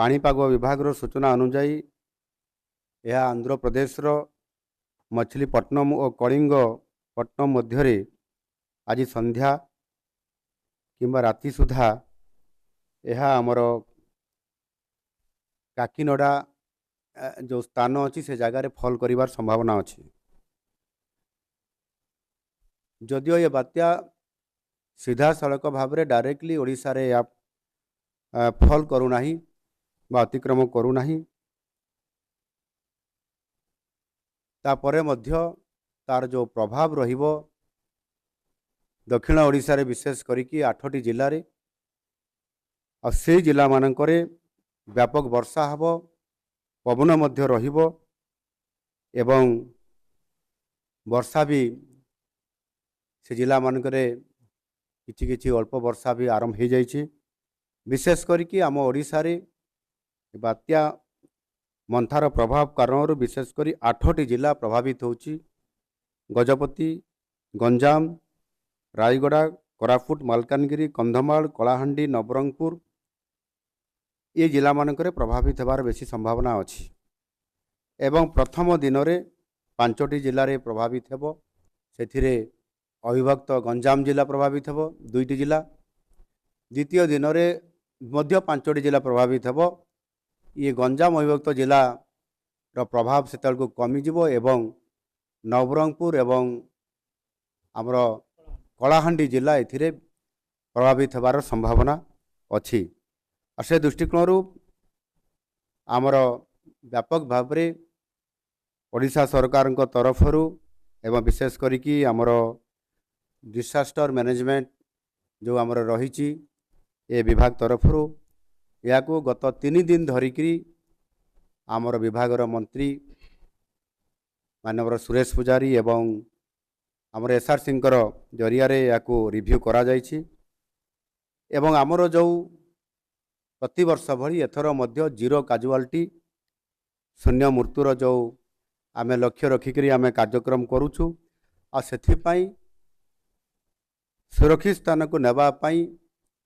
पाणीपाग विभाग सूचना अनुजाई यह आंध्र प्रदेश मछलीपट्टनम और कलिंगपट्टनम मध्य आज संध्या किंबा राति सुधा यह आमर काकीनडा जो स्थान अच्छी से जगार फल कर संभावना अच्छी। जदिओ ये बात्या सीधा सड़क भाव में डायरेक्टली ओडिशा रे या फल करूना बा अतिक्रम करूना तापरे मध्य तार जो प्रभाव रहिबो दक्षिण ओडिशा रे विशेष करिकी 8टी जिल्ला रे और से जिला मानकरे व्यापक वर्षा हबो पवन मध्य रहिबो एवं वर्षा भी से जिला मानकरे किछि किछि अल्प वर्षा भी आरंभ हो जाइछि। विशेष करिकी आम ओडिशा रे बात्या मंथार प्रभाव कारण विशेष करी 8टी जिला प्रभावित होछि। गजपति, गंजाम, रायगड़ा, कोरापुट, मालकानगिरी, कंधमाल, कलाहांडी, नवरंगपुर ये जिला मानकरे प्रभावित होबार बेसी संभावना अछि। एवं प्रथम दिन में 5टी जिले में प्रभावित हेबो। सेथिरे अविभक्त गंजाम जिला प्रभावित हेबो 2टी जिला। द्वितीय दिन में मध्य 5टी जिला प्रभावित हेबो। ये गंजाम अविभक्त जिला रो प्रभाव सेतल को कमी जिवो एवं नवरंगपुर एवं आमर कलाहांडी जिला एथिरे प्रभावित होबार संभावना अछि। और से दृष्टिकोण आमर व्यापक भाव में ओडिशा सरकार तरफ एवं विशेष करिकी आमर डिसास्टर मैनेजमेंट जो आमर रही ए विभाग तरफ या को गत 3 दिन धरिकी आमर विभागर मंत्री मानवर सुरेश पुजारी एवं आमर एसआर सिंह जरिया या को रिव्यू करा जाइछि। एवं आमर जो प्रति वर्ष भली एथर मध्य जीरो काजुआलिटी शून्य मृत्युर जो आमे लक्ष्य रखिकरी आमे कार्यक्रम करूछु आ सेथिपाई सुरक्षित स्थान को नेबा पाई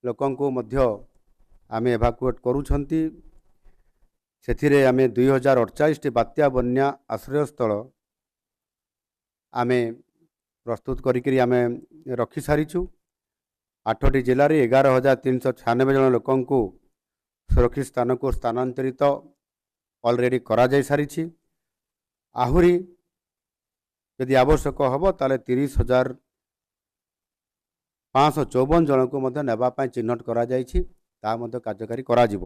लोकन को मध्य आमे एवाकुएट करूछंती। सेथिरे आमे 2048 टी बात्या बन्या आश्रय स्थल आमे प्रस्तुत करिकरी आमे रखि सारिछु। 8टी जिले में 11,396 जन लोकन को सुरक्षित स्थान को स्थानांतरित ऑलरेडी करा जाय सारिछि। आहुरी यदि आवश्यक हम ताले 30,554 जन को मध्य नेबा पाई चिन्हट करा जायछि ता मध्य कार्यकारी करा जिवो।